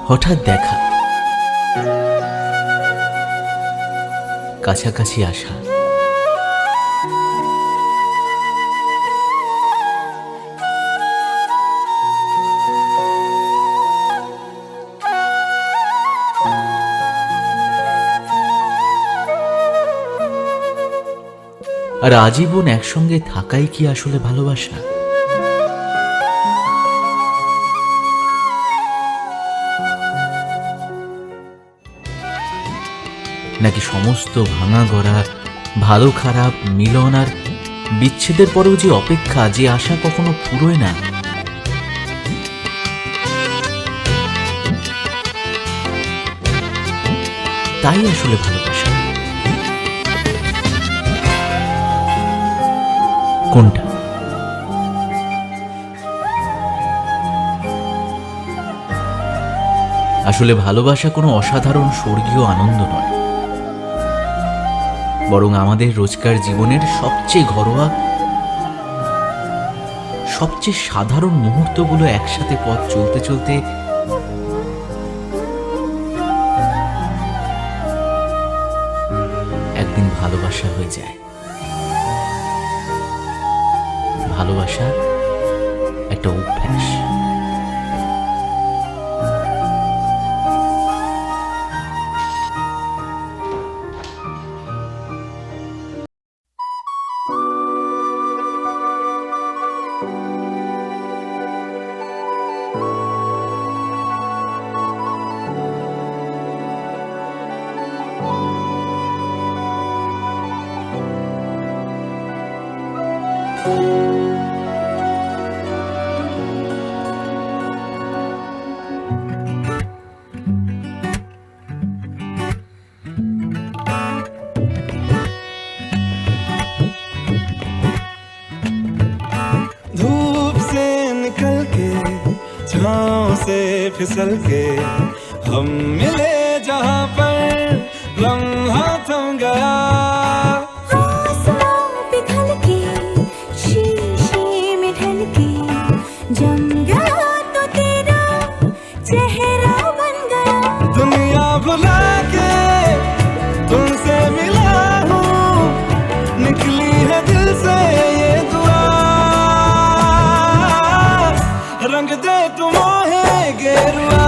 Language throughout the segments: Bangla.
হঠাৎ দেখা, কাছাকাছি আসা, আর আজীবন একসঙ্গে থাকাই কি আসলে ভালোবাসা? নাকি সমস্ত ভাঙা গড়া, ভালো খারাপ মিলন আর বিচ্ছেদের পরেও যে অপেক্ষা, যে আশা কখনো ফুরোয় না, তাই আসলে ভালোবাসা? কোনটা? আসলে ভালোবাসা কোনো অসাধারণ স্বর্গীয় আনন্দ নয়, বরং আমাদের রোজকার জীবনের সবচেয়ে ঘরোয়া, সবচেয়ে সাধারণ মুহূর্তগুলো একসাথে পথ চলতে চলতে একদিন ভালোবাসা হয়ে যায়। ভালোবাসা একটা অভ্যাস। धूप से निकल के, छाँव से फिसल के, हम मिले जहाँ पर लम्हा थम गया। आसमां पिघल के, शीशे में ढल के, जम गया तो तेरा चेहरा बन गया। दुनिया भुला के तुमसे मिला हूँ, निकली है दिल से ये दुआ। रंग दे तुम है गेरुआ,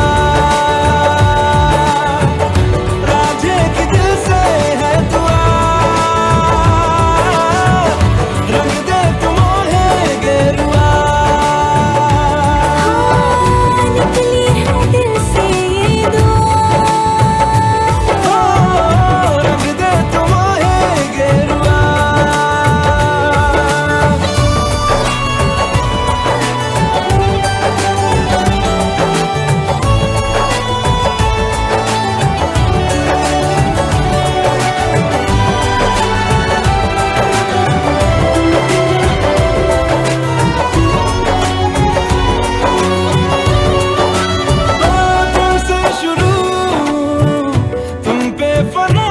राजे की दिल से है दुआ। रंग दे तुम है गेरुआ, निकली है दिल से ये दुआ। रंग दे तुम है गेरुआ। तुमसे शुरू, तुम पे फना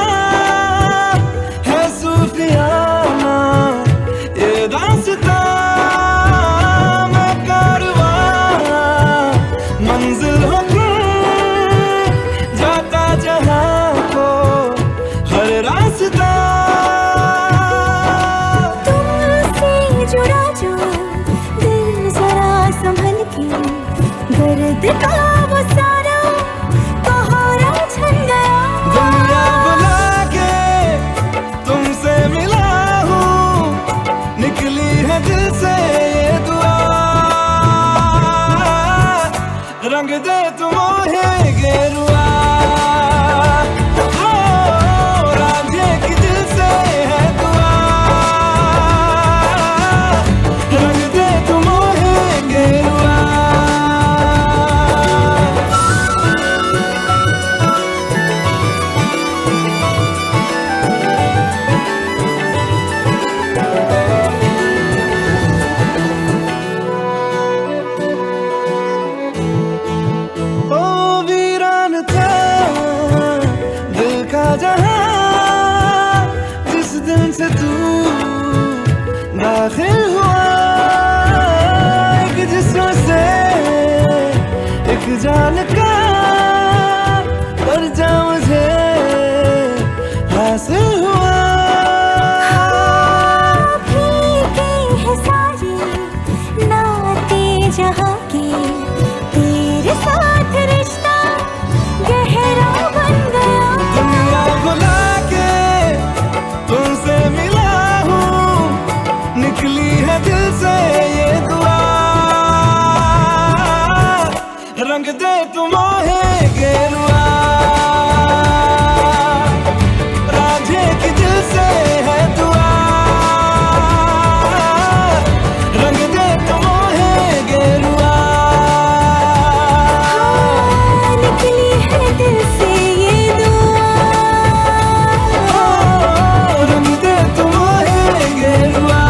है सूफियाना ये दास्तां। मैं कारवां, मंजिल हो तुम, जाता जहां को हर रास्ता। तुमसे जुड़ा जो दिल जरा संभल के, दर्द का वो सारा कोहरा छन गया। दुनिया बुला के तुमसे मिला हूँ, निकली है दिल से ये दुआ। रंग दे तुम है गेरुआ, ओ, राजे की दिल से है दुआ। रंग दे तुम है गेरुआ। ओ जहाँ के तेरे साथ रिश्ता गहरा बन गया। दुनिया भुला के तुमसे मिला हूँ, निकली है दिल से ये दुआ, रंग दे तुम मोहे गेरुआ, राधे की दिल से है दुआ, रंग दे तुम मोहे गेरुआ। हाँ, निकली है दिल से ये दुआ, रंग दे तुम मोहे गेरुआ।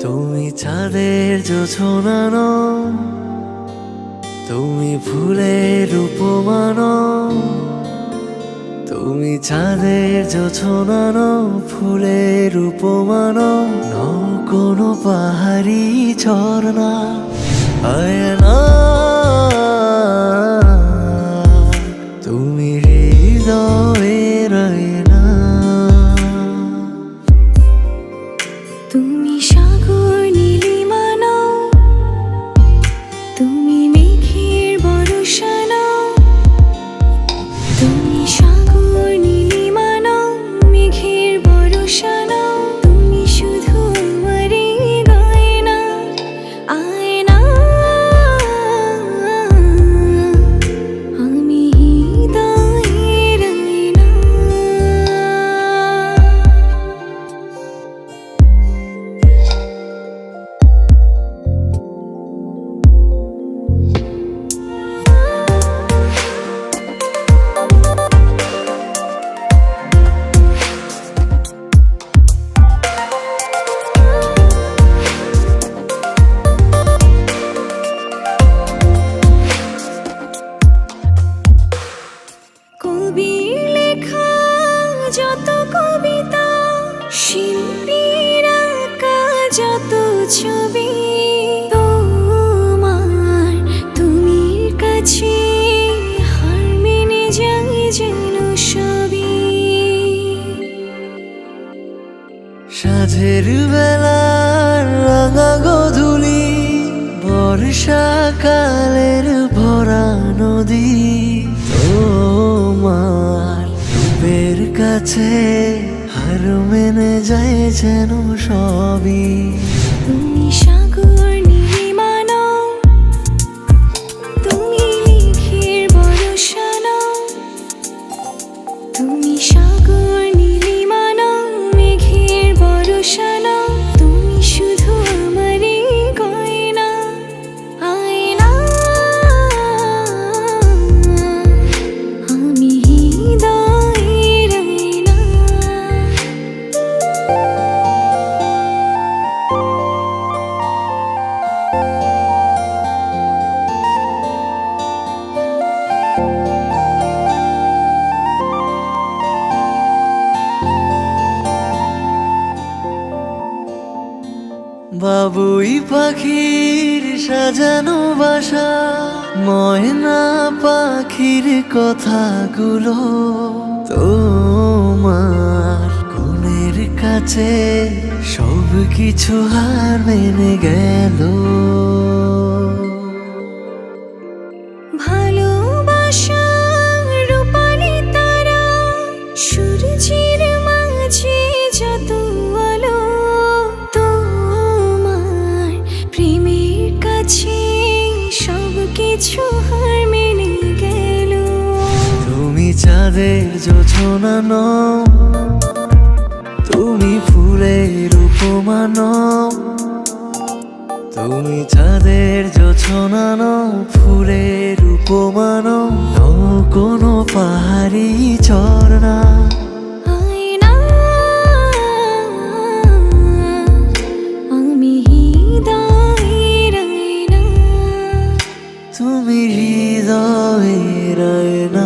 তুমি চাঁদের জোছনানো, তুমি ফুলের উপমানো, তুমি চাঁদের জোছনানো, ফুলের উপমানো, নও কোনো পাহাড়ি ঝর্ণা আয়না, তুমি হৃদয়ের আয়না। তুমি সাগর নীলিমা নাও, তুমি মেঘের বর্ষা নাও, তুমি সাগর নীলিমা নাও, মেঘের বর্ষা নাও, তুমি শুধু আমারই গয়না আয়না, আমি হৃদয়ের আয়না। কবির লেখা যত কবিতা, শিল্পীর আঁকা যত ছবি, তোমার তুমির কাছে হার মেনে যাই যেন সবই। সাঁঝের বেলার রাঙা গধূলি, বর্ষাকালের ভরা নদী, তোমার রূপের কাছে হার মেনে যায় যেন সবই। তুমি সাগর নীলিমা নাও, তুমি মেঘের বর্ষা নাও, তুমি সাগর নীলিমা নাও, মেঘের বর্ষা নাও, তুমি শুধু আমারই গয়না আয়না, আমি হৃদয়ের আয়না। বাবুই পাখির সাজানো বাসা, ময়না পাখির কথাগুলো, তোমার গুণের কাছে সব কিছু হার মেনে গেল। ভালোবাসার রূপালি তারা, সূর্যের মাঝে যত আলো, তোমার প্রেমের কাছে সব কিছু হার মেনে গেল। তুমি চাঁদের জোছনা নও, তুমি ফুলের উপমা নও, তুমি চাঁদের জোছনানো ফুলের উপমানো নও কোনো পাহাড়ি ঝর্ণা। আয়না আমি হৃদয়ের আয়না, তুমি হৃদয়ের আয়না।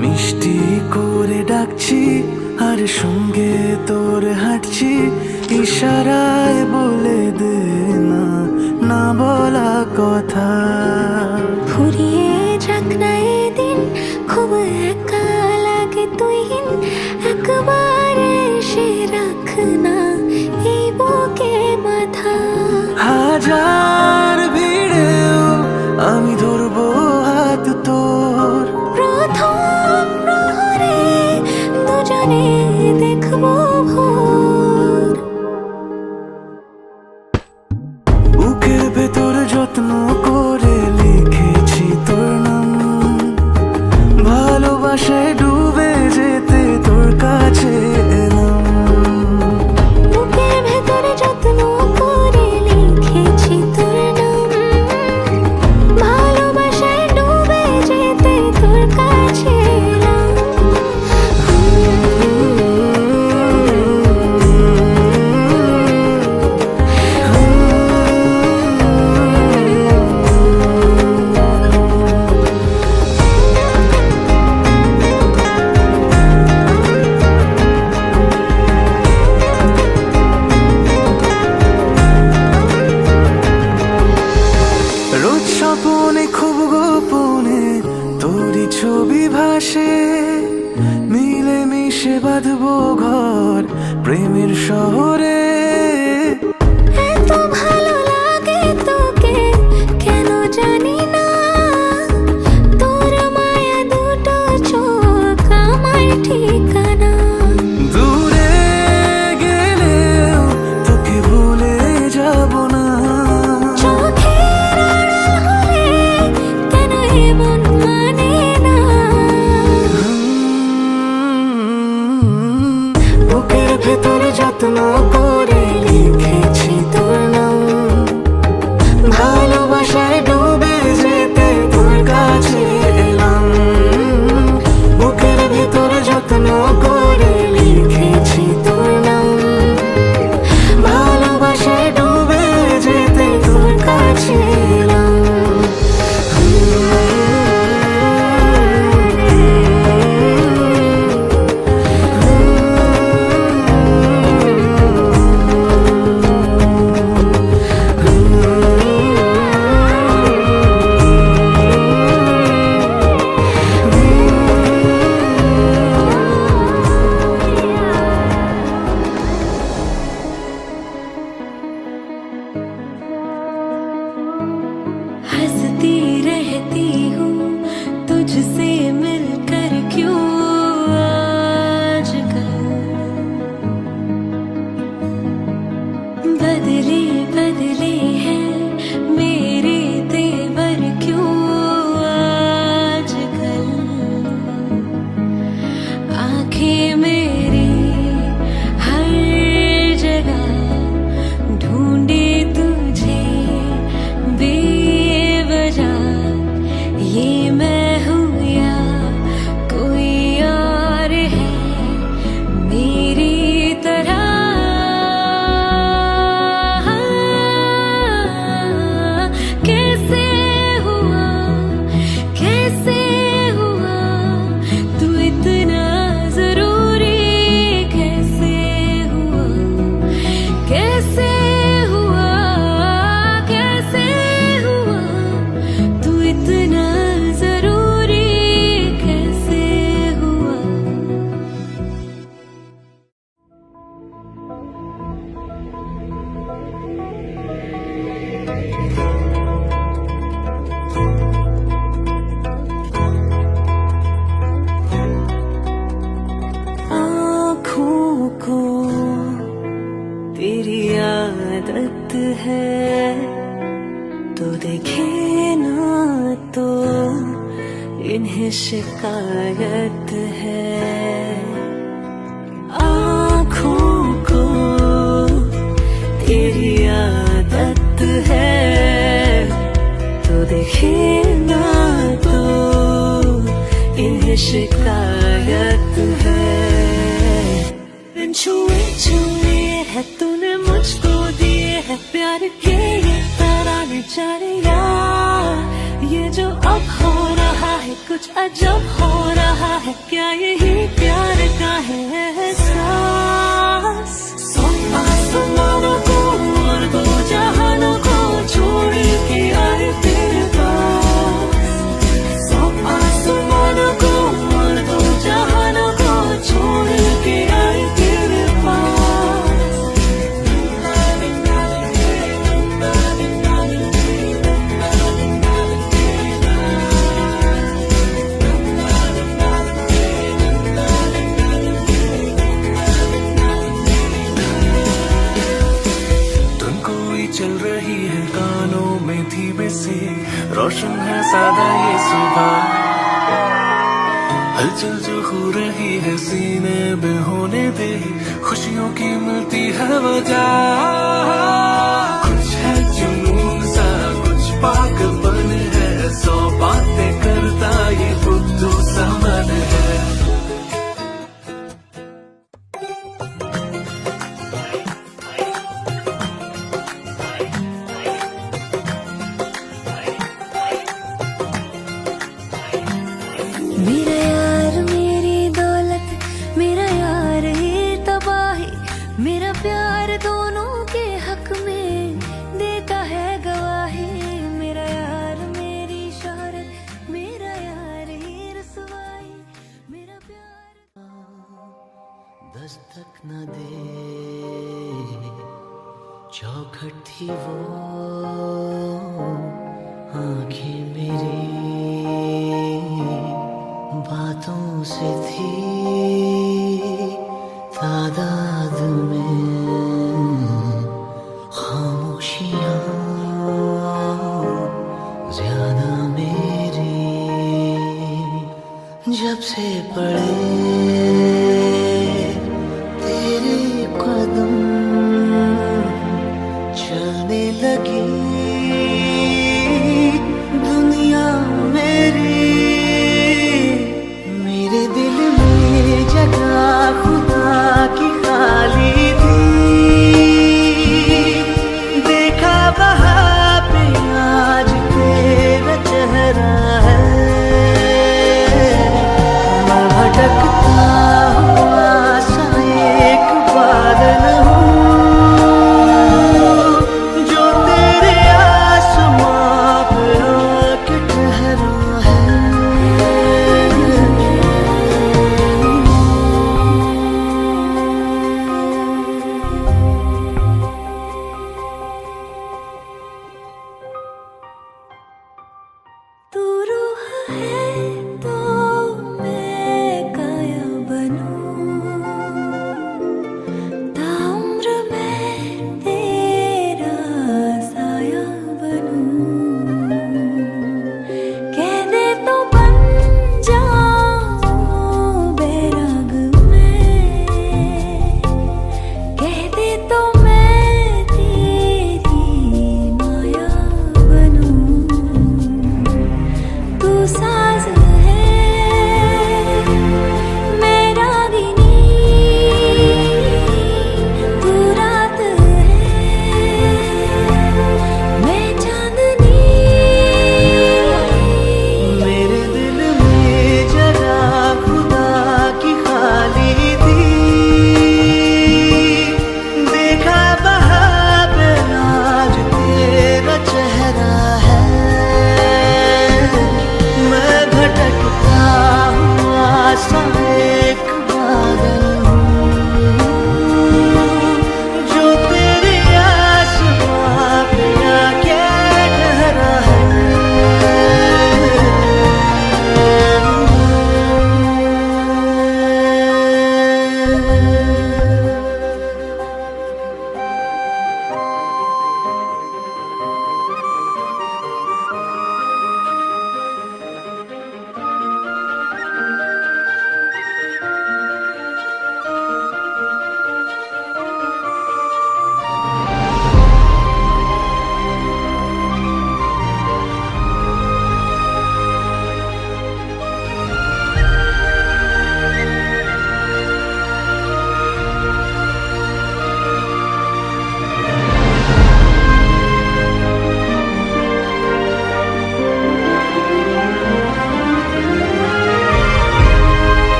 মিষ্টি করে ডাকছি আর সঙ্গে তোর হাঁটছি, ইশারায় বলে দে না না বলা কথা। ফুরিয়ে যাক না এদিন, খুব একা লাগে তুই একবার এসে রাখ না এই বুকে মাথা। হাজার ভিড়েও আমি ধরবো হাত তোর, প্রথম প্রহরে দুজনে দেখবো ভোর। বুকের ভেতর যত্ন করে লিখ कहती हूँ तुझसे मिलकर क्यों आजकल बदले बदले हैं मेरे तेवर क्यों आजकल आंखें मेरी हर जगह ढूंढे तुझे बेवजह ये मैं हूँ या कोई और है मेरी तरह कैसे हुआ तू इतना जरूरी कैसे हुआ तू इतना जरूरी कैसे हुआ आँखों को तेरी आदत है तो देखे ना तो इन्हें शिकायत है आँखों को तेरी आदत है तो देखे ना तो इन्हें शिकायत है छुए छुए है तूने मुझको दिए है प्यार के ये तराने चढ़िया ये जो अब हो रहा है कुछ अजब हो रहा है क्या यही प्यार का है एहसास सौ आसमानों को और दो जहानों को छोड़ के आए तेरे पास सौ आसमानों को और दो जहानों को छोड़ के आए तेरे पास धुन कोई चल रही है कानों में धीमे से रोशन है सादा ये सुबह हलचल जो हो रही है सीने में होने दे खुशियों की मिलती है वजह कुछ है जुनून सा कुछ पागलपन है सौ बातें करता ये बुद्धू सा मन है मेरा यार मेरी दौलत मेरा यार ये तबाही मेरा प्यार दोनों के हक में देता है गवाही मेरा यार मेरी शोहरत मेरा यार ये रसवाई मेरा प्यार दस्तक न दे चौखट थी वो आंखें मेरी बातों से थी तादाद में खामोशियाँ ज्यादा मेरी जब से पड़े तेरे कदम चलने लगी दुनिया मेरी मेरे दिल में जगह खुदा की खातिर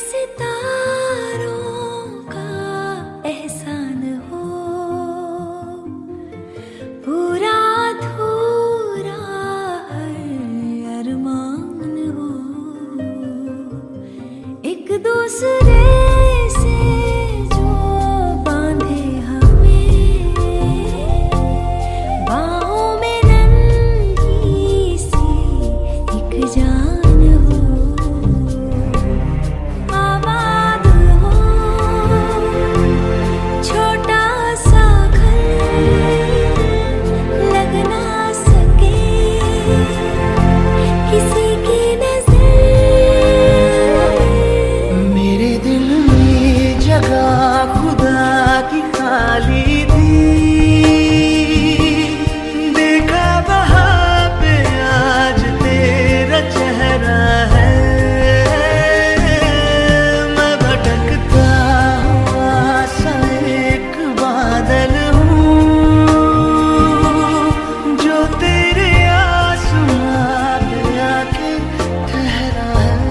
सितारों का एहसान हो, पूरा अधूरा हर अरमान हो, एक दूसरे से जो बांधे हमें, बाहों में नन्ही सी एक जान हो, आबाद हो छोटा सा घर, लग ना सके किसी की नजर। मेरे दिल में जगह खुदा की खाली थी, देखा वहाँ पे आज तेरा चेहरा है। मैं भटकता हुआ सा एक बादल हूँ, जो तेरे आसमां पे आके ठहरा है।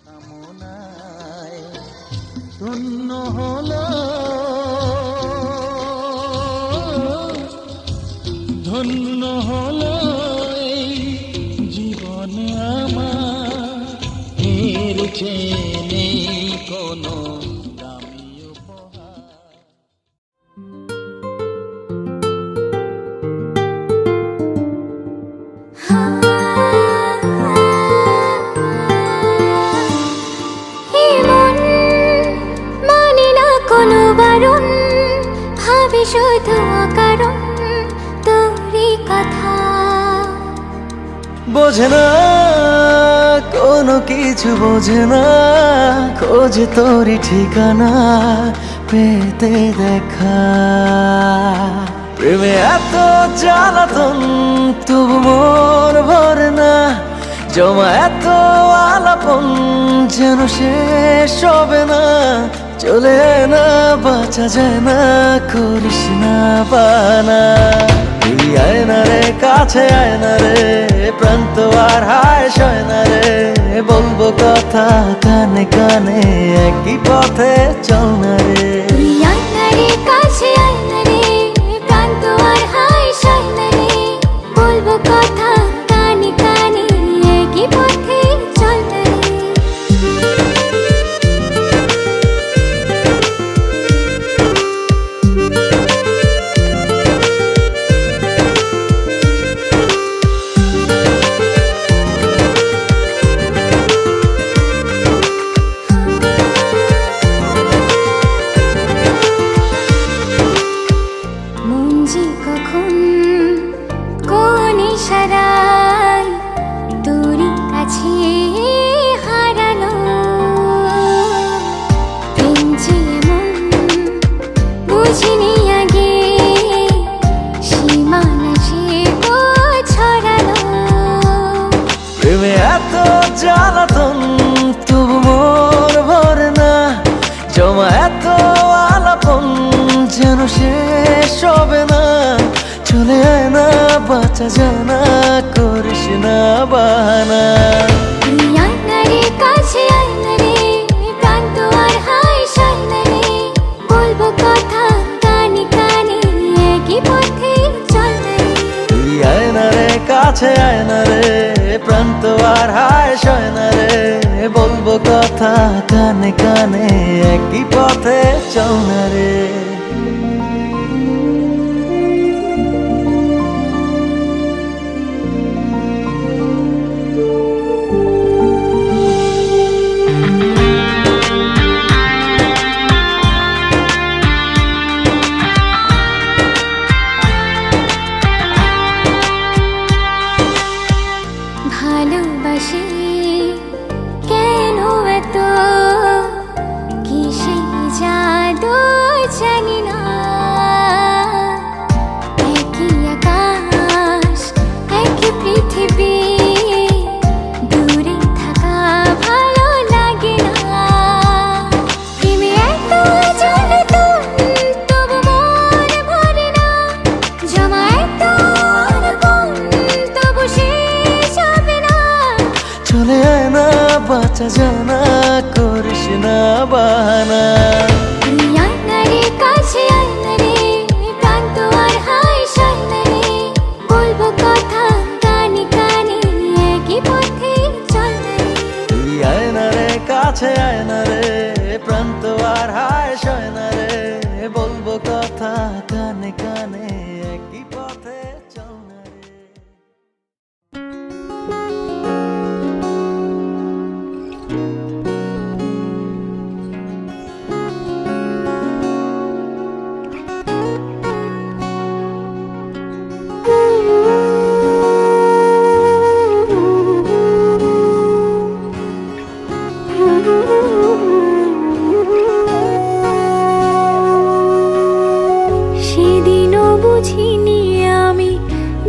কামনায় ধন্য হলো, ধন্য হলো এই জীবন আমার, এর চেয়ে নেই কোনো দামি উপহার। মন মানে না কোনো বারণ, ভাবে শুধু অকারণ তোরই কথা। বোঝে না কোনো কিছু, বোঝে না খোঁজে তোরই ঠিকানা পেতে দেখা। প্রেমে এত জ্বালাতন তবু মন ভরে না, জমা এত আলাপন যেন শেষ হবে না। চলে আয় না, বাঁচা যায় না, করিস না বানা। তুই আয় না রে, কাছে আয় না রে, প্রান্ত আর হায় সয় না রে। বলবো কথা কানে কানে, একই পথে চল না রে। তুই আয় না রে, কাছে আয় না রে, প্রান্ত আর হায় সয় না রে। বলবো কথা কানে কানে, একই পথে চল না রে। মন যে কখন কোন ইশারায় তোরই কাছে হারালো, প্রেম যে এমন বুঝিনি আগে, সীমানা যে ছড়ালো। প্রেমে এত জ্বালাতন তবু মন ভরে না, জমা এত আলাপন যেন শেষ হবে না। চলে আয় না, বাঁচা যায় না, করিস না বাহানা। তুই আয় না রে, কাছে আয় না রে, প্রান্ত আর হায় সয় না রে। বলবো কথা কানে কানে, একই পথে চল না রে। তুই আয় না রে, কাছে আয় না রে, প্রান্ত আর হায় সয় না রে। বলবো কথা কানে কানে, একই পথে চল না রে। ভালোবাসি কেন এত, কিসে জাদু চাই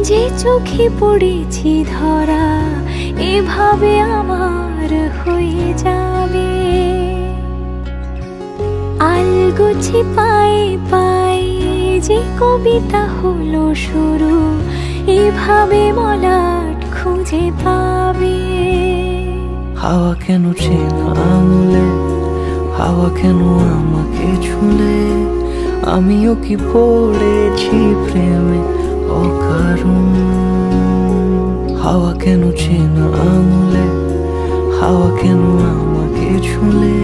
যে চোখে পড়েছি ধরা এভাবে আমার হয়ে যাবে। আলগোছে পায়ে পায়ে যে কবিতা হলো শুরু এভাবে মলাট খুঁজে পাবে। হাওয়া কেন চেনা আঙুলে, হাওয়া কেন আমাকে ছুলে, আমিও কি পড়েছি প্রেমে অকারণ। হাওয়া কেন চেনা আঙুলে, হাওয়া কেন আমাকে ছুলে,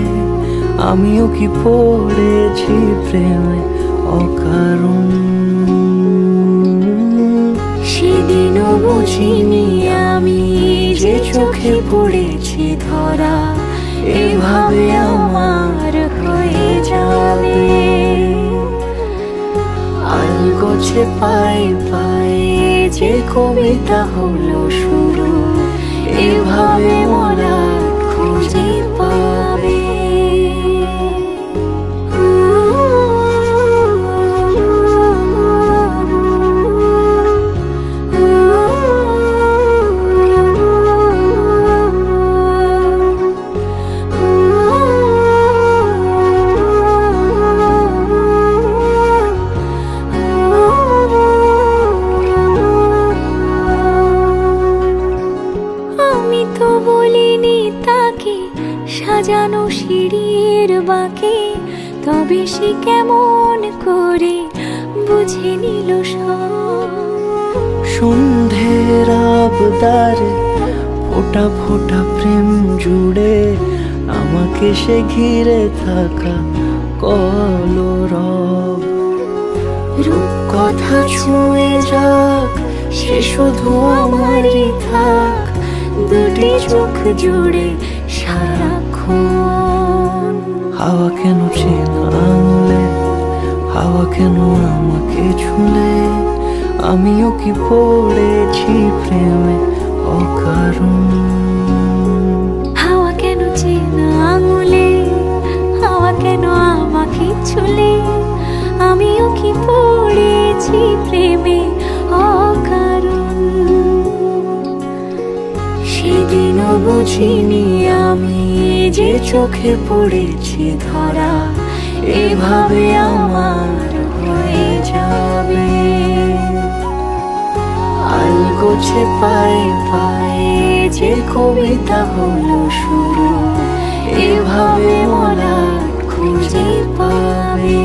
আমিও কি পড়েছি প্রেমে অকারণ। সেদিনও বুঝিনি আমি যে চোখে পড়েছি ধরা এভাবে আমার হয়ে যাবে। আলগোছে পায়ে পায়ে যে কবিতা হলো শুরু এভাবে মলাট খুঁজে পাবে। আমি তো বলিনি তাকে সাজানো সিঁড়ির বাঁকে, তবে সে কেমন করে বুঝে নিল সব। সন্ধ্যের আবদারে ফোটা ফোটা প্রেম জুড়ে আমাকে সে ঘিরে থাকা কলরব। রূপকথা ছুঁয়ে যাক সে শুধু আমারই থাক, দুটি চোখ জুড়ে সারাক্ষণ। হাওয়া কেন চেনা আঙুলে, হাওয়া কেন আমাকে ছুলে, আমিও কি পড়েছি প্রেমে অকারণ। হাওয়া কেন চেনা আঙুলে, হাওয়া কেন আমাকে ছুলে, আমিও কি পড়েছি প্রেমে অকারণ। সেদিনও বুঝিনি আমি যে চোখে পড়েছি ধরা এভাবে আমার হয়ে যাবে। আলগোছে পায়ে পায়ে যে কবিতা হলো শুরু এভাবে মলাট খুঁজে পাবে।